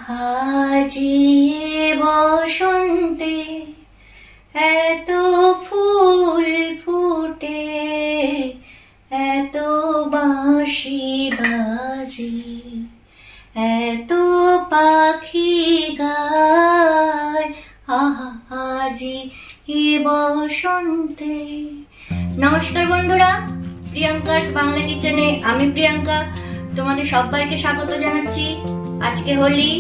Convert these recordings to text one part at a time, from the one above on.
আজি বসন্তে এত ফুল ফুটে, এত বাঁশি বাজে, এত পাখি গায় আজি বসন্তে। নমস্কার বন্ধুরা, প্রিয়াঙ্কার বাংলা কিচেনে আমি প্রিয়াঙ্কা তোমাদের সবাইকে স্বাগত জানাচ্ছি। আজকে হোলি,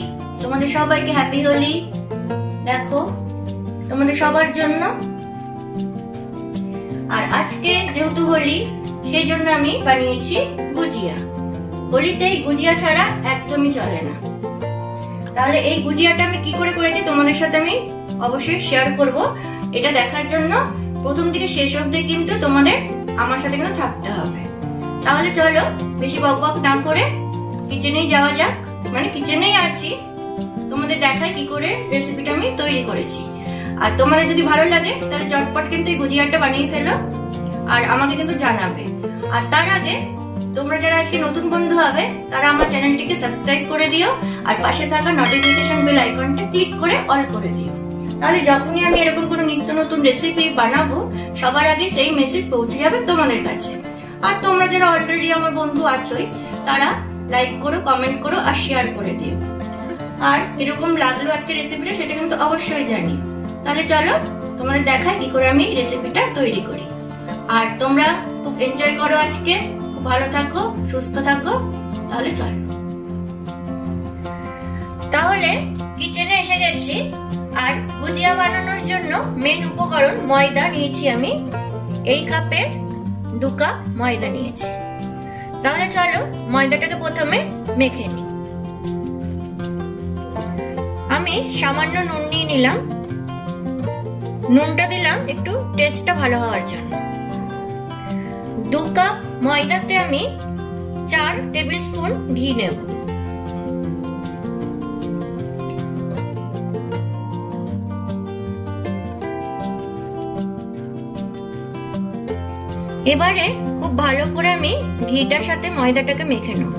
তোমাদের সবাইকে হ্যাপি হোলি। দেখো তোমাদের সবার জন্য। আর আজকে যেহেতু হোলি, সেই জন্য আমি বানিয়েছি গুজিয়া। হোলিতে গুজিয়া ছাড়া একদমই চলে না। তাহলে এই গুজিয়াটা আমি কি করে করেছি তোমাদের সাথে আমি অবশ্যই শেয়ার করব। এটা দেখার জন্য প্রথম থেকে শেষ অবধি কিন্তু তোমাদের আমার সাথে কিন্তু থাকতে হবে। তাহলে চলো বেশি বকবক না করে কিচেনেই যাওয়া যাক। মানে কিচেনেই আছি, তোমাদের দেখাই কি করে রেসিপিটা আমি তৈরি করেছি। আর তোমাদের যদি ভালো লাগে তাহলে চটপট কিন্তু এই গুজিয়াটা বানিয়ে ফেলো আর আমাকে কিন্তু জানাবে। আর তার আগে তোমরা যারা আজকে নতুন বন্ধু হবে তারা আমার চ্যানেলটিকে সাবস্ক্রাইব করে দিও আর পাশে থাকা নোটিফিকেশন বেল আইকনটা ক্লিক করে অল করে দিও। তাহলে যখনই আমি এরকম কোনো নিত্য নতুন রেসিপি বানাবো সবার আগে সেই মেসেজ পৌঁছে যাবে তোমাদের কাছে। আর তোমরা যারা অলরেডি আমার বন্ধু আছোই তারা লাইক করো, কমেন্ট করো আর শেয়ার করে দিও। আর এরকম লাগলো আজকে রেসিপিটা সেটা কিন্তু অবশ্যই জানি। তাহলে চলো তোমাদের দেখাই কি করে আমি রেসিপিটা তৈরি করি। আর তোমরা খুব এনজয় করো আজকে, খুব ভালো থাকো, সুস্থ থাকো। তাহলে চলো। তাহলে কিচেনে এসে গেছি। আর গুজিয়া বানানোর জন্য মেন উপকরণ ময়দা নিয়েছি আমি। এই কাপের 2 কাপ ময়দা নিয়েছি। তাহলে চলো ময়দাটাকে প্রথমে মেখে নিই। আমি সামান্য নুন নিয়ে নিলাম। নুনটা দিলাম একটু টেস্টটা ভালো হওয়ার জন্য। 2 কাপ ময়দাতে আমি 4 টেবিল স্পুন ঘি নেব। এবারে খুব ভালো করে আমি ঘিটার সাথে ময়দাটাকে মেখে নেব।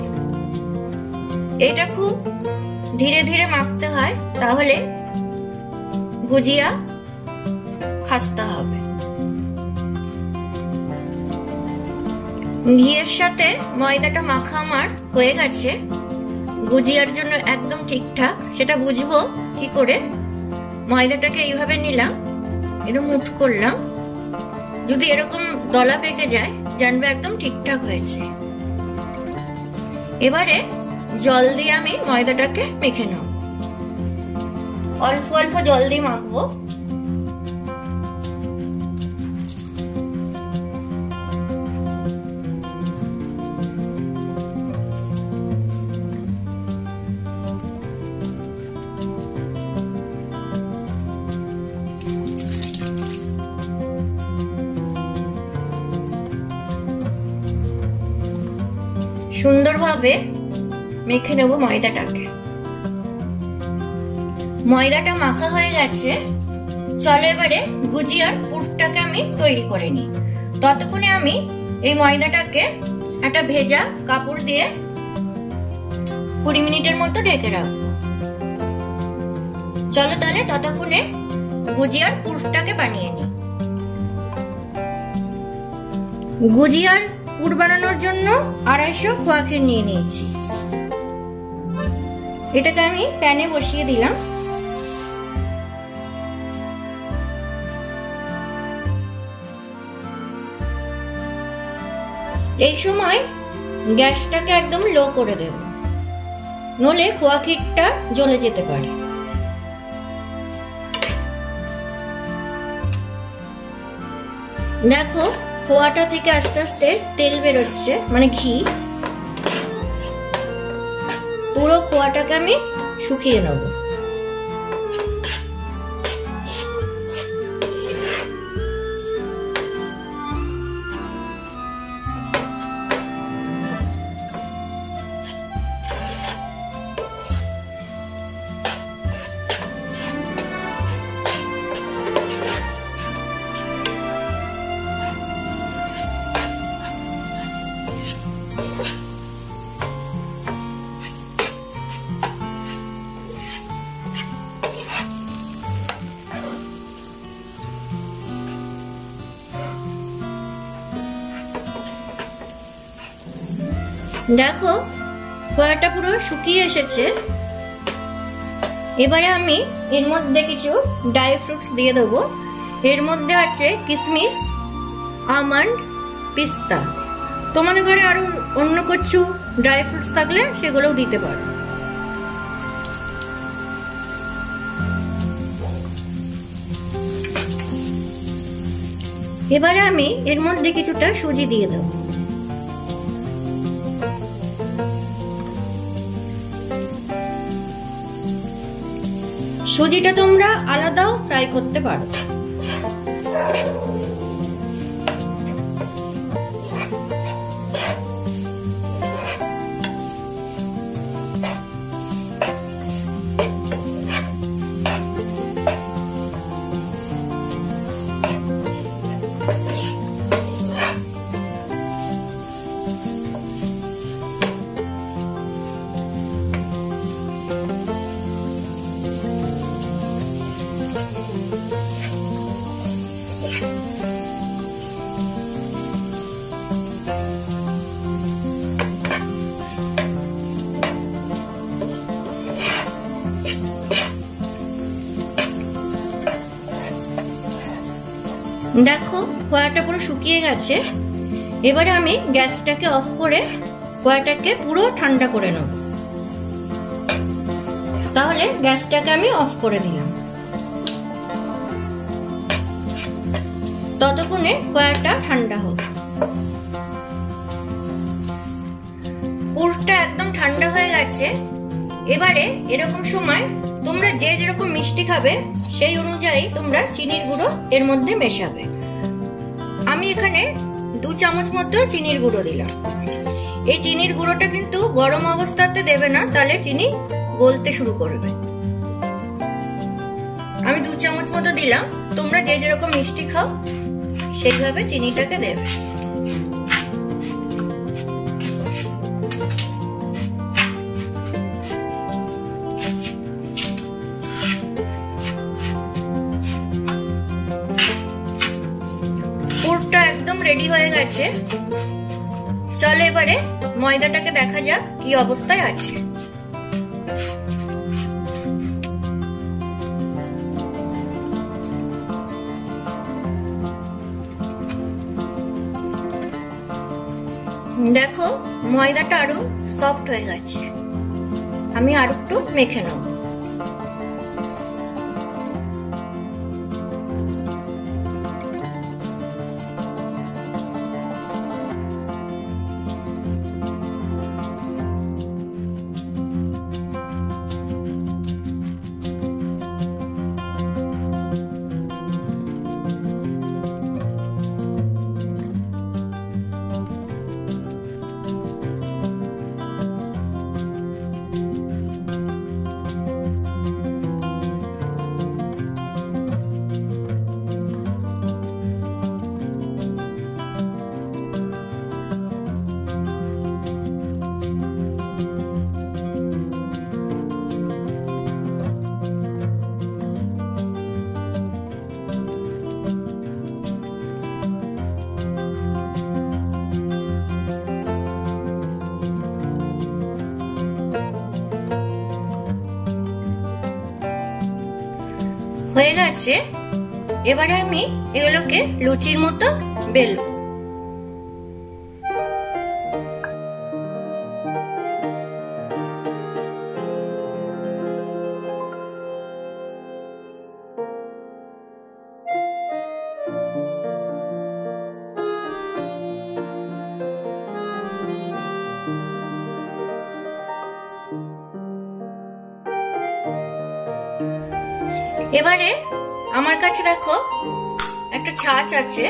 এটা খুব ধীরে ধীরে মাখতে হয়, তাহলে গুজিয়া খাস্তা হবে। ঘিয়ের সাথে ময়দাটা মাখা আমার হয়ে গেছে। গুজিয়ার জন্য একদম ঠিকঠাক। সেটা বুঝবো কি করে? ময়দাটাকে এইভাবে নিলাম, একটু মুঠ করলাম। যদি এরকম দলা পেকে যায় জানবে একদম ঠিকঠাক হয়েছে। এবারে জল দিয়ে আমি ময়দাটাকে মেখে নেব। অল্প অল্প জল দিয়ে মাখবো। সুন্দরভাবে মেখে নেব ময়দাটাকে। ময়দাটা মাখা হয়ে গেছে। চলো এবারে গুজিয়ার পুরটাকে আমি তৈরি করে নিই। ততক্ষণে আমি এই ময়দাটাকে একটা ভেজা কাপড় দিয়ে 20 মিনিটের মতো ঢেকে রাখবো। চলো তাহলে ততক্ষণে গুজিয়ার পুরটাকে বানিয়ে নিই। গুজিয়ার পুর বানানোর জন্য 250 খোয়া ক্ষীর নিয়ে নিয়েছি। এটাকে আমি প্যানে বসিয়ে দিলাম। এই সময় গ্যাসটাকে একদম লো করে দেব, নলে খোয়া ক্ষীরটা জ্বলে যেতে পারে। দেখো খোয়াটা থেকে আস্তে আস্তে তেল বেরোচ্ছে, মানে ঘি। পুরো খোয়াটাকে আমি শুকিয়ে নেব। দেখো খোয়াটা পুরো শুকিয়ে এসেছে। এবারে আমি এর মধ্যে কিছু ড্রাই ফ্রুটস দিয়ে দেবো। এর মধ্যে আছে কিশমিশ, আমন্ড, পিস্তা। তোমাদের ঘরে আরো অন্য কিছু ড্রাই ফ্রুটস থাকলে সেগুলোও দিতে পারো। এবারে আমি এর মধ্যে কিছুটা সুজি দিয়ে দেবো। সুজিটা তোমরা আলাদাও ফ্রাই করতে পারো। দেখো খোয়াটা পুরো শুকিয়ে গেছে। এবারে আমি গ্যাসটাকে অফ করে খোয়াটাকে পুরো ঠান্ডা করে নেব। তাহলে গ্যাসটাকে আমি অফ করে দিলাম। ততক্ষণে খোয়াটা ঠান্ডা হোক। পুরটা একদম ঠান্ডা হয়ে গেছে। এবারে এরকম সময় তোমরা যে যেরকম মিষ্টি খাবে সেই অনুযায়ী তোমরা চিনির গুঁড়ো এর মধ্যে মেশাবে। আমি এখানে 2 চামচ মতো চিনির গুঁড়ো দিলাম। এই চিনির গুঁড়োটা কিন্তু গরম অবস্থাতে দেবে না, তাহলে চিনি গলতে শুরু করবে। আমি 2 চামচ মতো দিলাম। তোমরা যে যেরকম মিষ্টি খাও সেইভাবে চিনিটাকে দেবে। পুরটা একদম রেডি হয়ে গেছে। চলো এবারে ময়দাটাকে দেখা যাক কি অবস্থায় আছে। দেখো ময়দাটা আরো সফট হয়ে গেছে। আমি আর একটু মেখে নেব। হয়ে গেছে। এবারে আমি এগুলোকে লুচির মতো বেলবো। এবারে আমার কাছে দেখো একটা ছাঁচ আছে।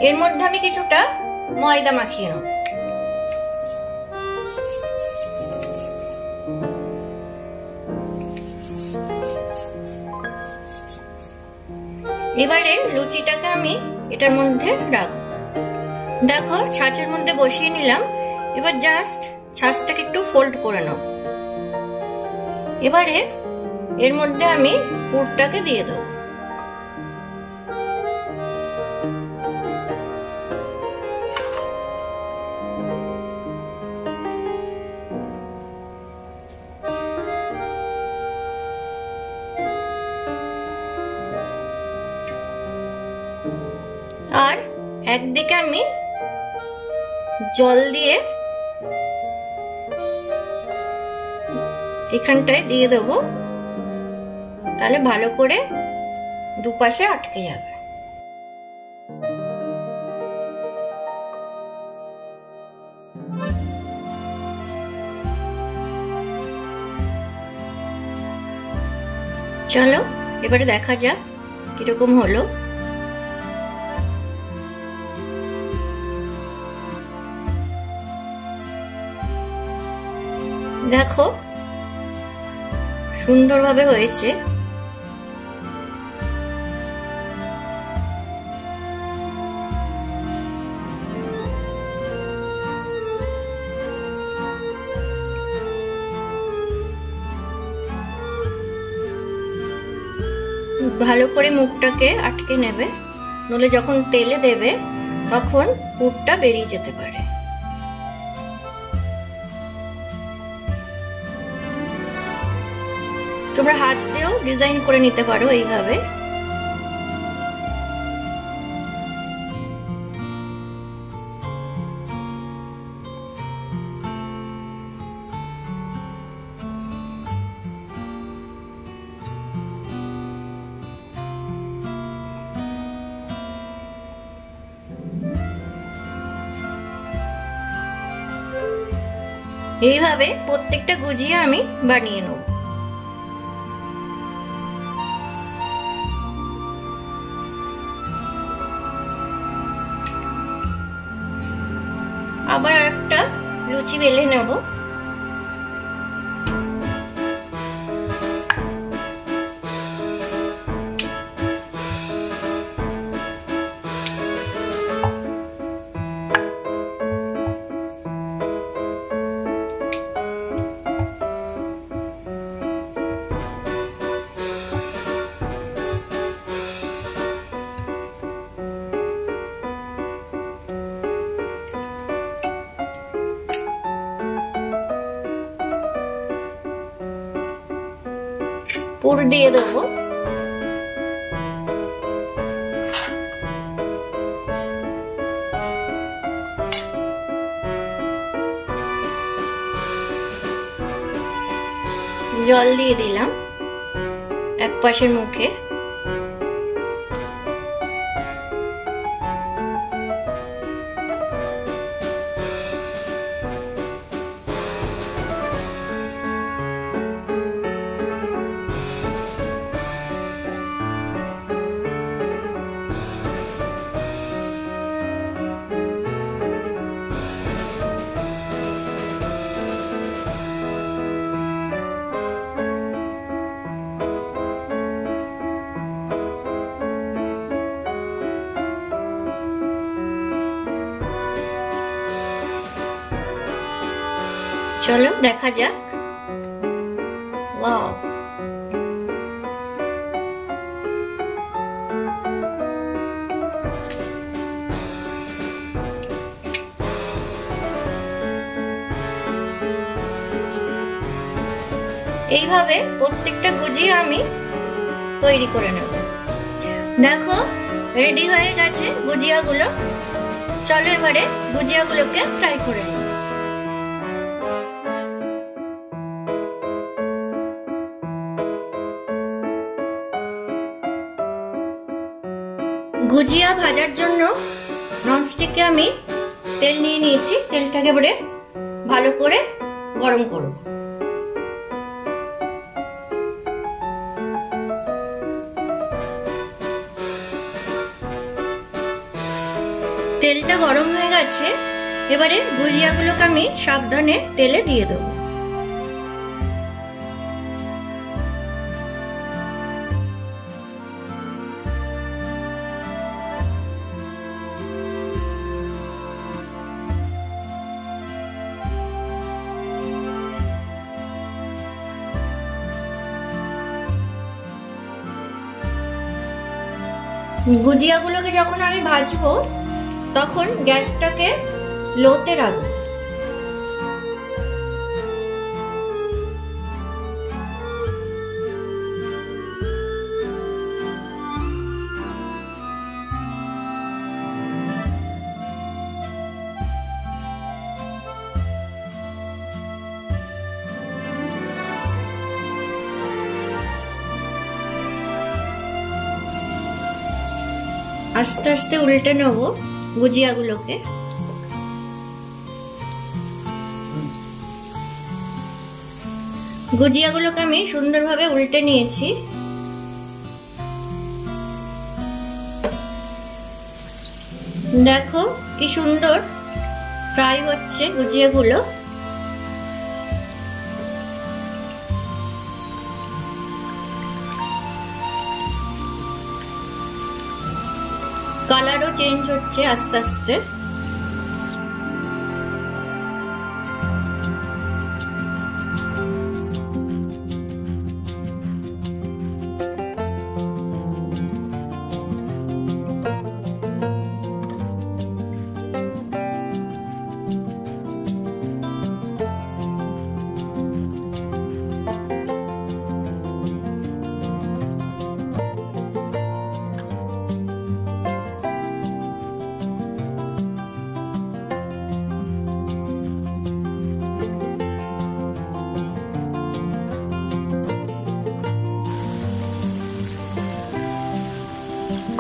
এর মধ্যে আমি কিছুটা ময়দা মাখিয়ে নেব। এবারে লুচিটাকে আমি এটার মধ্যে রাখবো। দেখো ছাঁচের মধ্যে বসিয়ে নিলাম। এবার জাস্ট ছাঁচটাকে একটু ফোল্ড করে নাও। এবারে এর মধ্যে আমি পুরটাকে দিয়ে দেবো। একদিকে আমি জল দিয়ে এখানটায় দিয়ে দেবো, তাহলে ভালো করে দুপাশে আটকে যাবে। চলো এবারে দেখা যাক কিরকম হলো। দেখো সুন্দরভাবে হয়েছে। ভালো করে মুখটাকে আটকে নেবে, নইলে যখন তেলে দেবে তখন পুরটা বেরিয়ে যেতে পারে। তোমরা হাত দিয়েও ডিজাইন করে নিতে পারো এইভাবে। এইভাবে প্রত্যেকটা গুজিয়া আমি বানিয়ে নেব। আবার একটা লুচি বেলে নেব। পুর দিয়ে দেবো। জল দিয়ে দিলাম এক পাশের মুখে। চলো দেখা যাক। ওয়াও, এইভাবে প্রত্যেকটা গুজিয়া আমি তৈরি করে নেব। দেখো রেডি হয়ে গেছে গুজিয়াগুলো। চলো এবারে গুজিয়াগুলোকে ফ্রাই করে নেব। গুজিয়া ভাজার জন্য ননস্টিকে আমি তেল নিয়ে নিয়েছি। তেলটাকে এবারে ভালো করে গরম করব। তেলটা গরম হয়ে গেছে, এবারে গুজিয়াগুলোকে আমি সাবধানে তেলে দিয়ে দেবো। গুজিয়াগুলোকে যখন আমি ভাজবো তখন গ্যাসটাকে লোতে রাখবো। আস্তে আস্তে উল্টে নেব গুজিয়াগুলোকে। গুজিয়াগুলোকে আমি সুন্দরভাবে উল্টে নিয়েছি। দেখো কি সুন্দর ফ্রাই হচ্ছে গুজিয়াগুলো। কালারও চেঞ্জ হচ্ছে আস্তে আস্তে।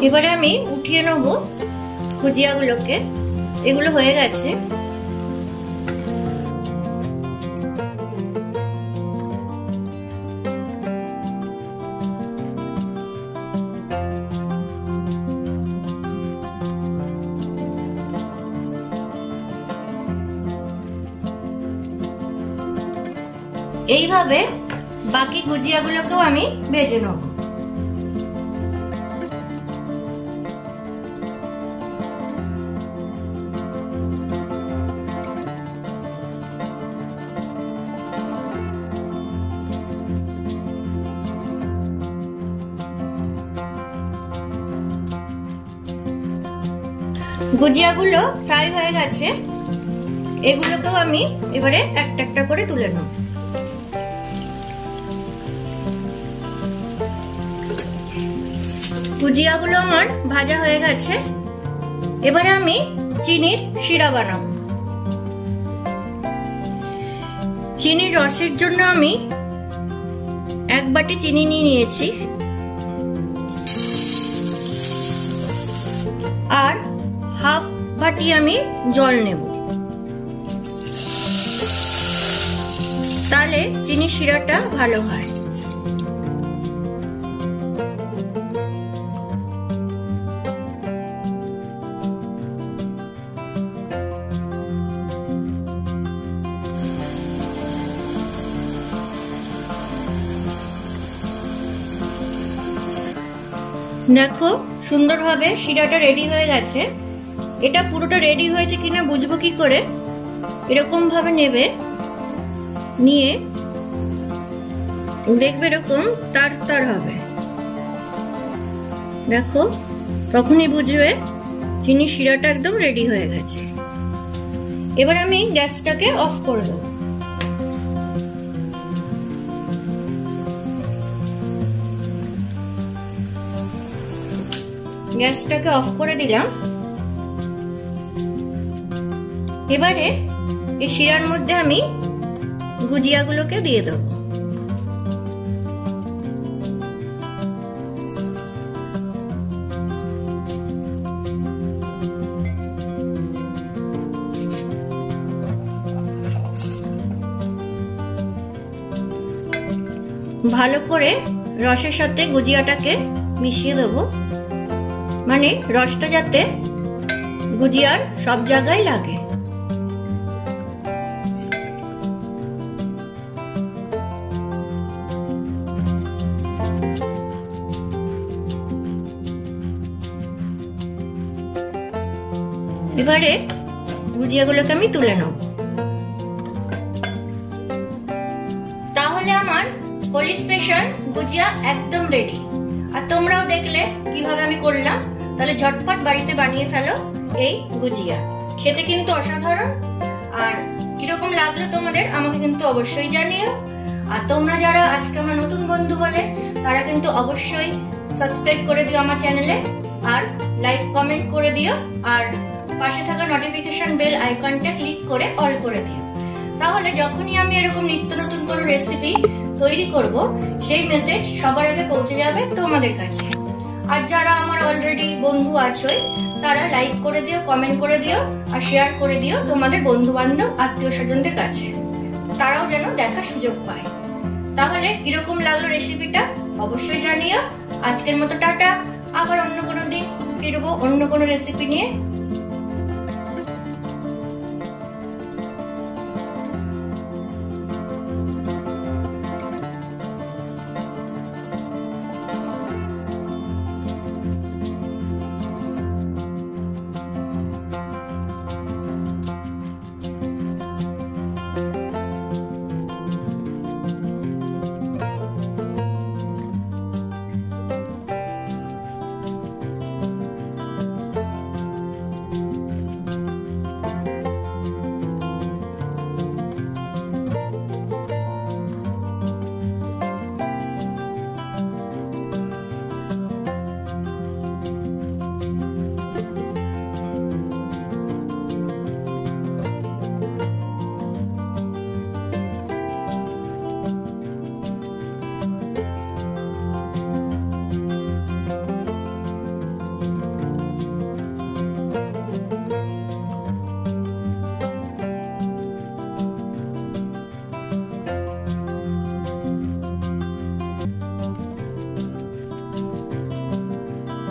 এবারে আমি উঠিয়ে নেব গুজিয়াগুলোকে। এগুলো হয়ে গেছে। এইভাবে বাকি গুজিয়াগুলোকেও আমি ভেজে নেব। গুজিয়াগুলো ফ্রাই হয়ে গেছে। এগুলোকেও আমি এবারে একটা একটা করে তুলে নেব। গুজিয়াগুলো আমার ভাজা হয়ে গেছে। এবারে আমি চিনির শিরা বানাবো। চিনির রসের জন্য আমি 1 বাটি চিনি নিয়ে নিয়েছি আর হাফ বাটি আমি জল নেব। তাহলে চিনির শিরাটা ভালো হয়। দেখো সুন্দরভাবে শিরাটা রেডি হয়ে গেছে। এটা পুরোটা রেডি হয়েছে কিনা বুঝবো কি করে? এরকম ভাবে নেবে, নিয়ে দেখবে এরকম তার তার হবে। দেখো তখনই বুঝবে চিনি শিরাটা একদম রেডি হয়ে গেছে। এবার আমি গ্যাসটাকে অফ করে দেবো। গ্যাসটাকে অফ করে দিলাম। এবারে এই শিরার মধ্যে আমি গুজিয়াগুলোকে দিয়ে দেবো। ভালো করে রসের সাথে গুজিয়াটাকে মিশিয়ে দেবো, মানে রসটা যাতে গুজিয়ার সব জায়গায় লাগে। এবারে গুজিয়াগুলোকে আমি তুলে নেব। তাহলে আমার হোলি স্পেশাল গুজিয়া একদম রেডি। আর তোমরাও দেখলে কিভাবে আমি করলাম। তাহলে ঝটপট বাড়িতে বানিয়ে ফেলো এই গুজিয়া। খেতে কিন্তু অসাধারণ। আর কিরকম লাগলো তোমাদের আমাকে কিন্তু অবশ্যই জানিও। আর তোমরা যারা আজকে আমার নতুন বন্ধু হলে তারা কিন্তু অবশ্যই সাবস্ক্রাইব করে দিও আমার চ্যানেলে, আর লাইক কমেন্ট করে দিও, আর পাশে থাকা নোটিফিকেশন বেল আইকনটা ক্লিক করে অল করে দিও। তাহলে যখনই আমি এরকম নিত্য নতুন কোনো রেসিপি তৈরি করব সেই মেসেজ সবার আগে পৌঁছে যাবে তোমাদের কাছে। আর যারা আমার অলরেডি বন্ধু আছো তারা লাইক করে দিও, কমেন্ট করে দিও আর শেয়ার করে দিও তোমাদের বন্ধু বান্ধব আত্মীয় স্বজনদের কাছে, তারাও যেন দেখার সুযোগ পায়। তাহলে কিরকম লাগলো রেসিপিটা অবশ্যই জানিও। আজকের মতো টাটা, আবার অন্য কোনো দিন ফিরবো অন্য কোনো রেসিপি নিয়ে।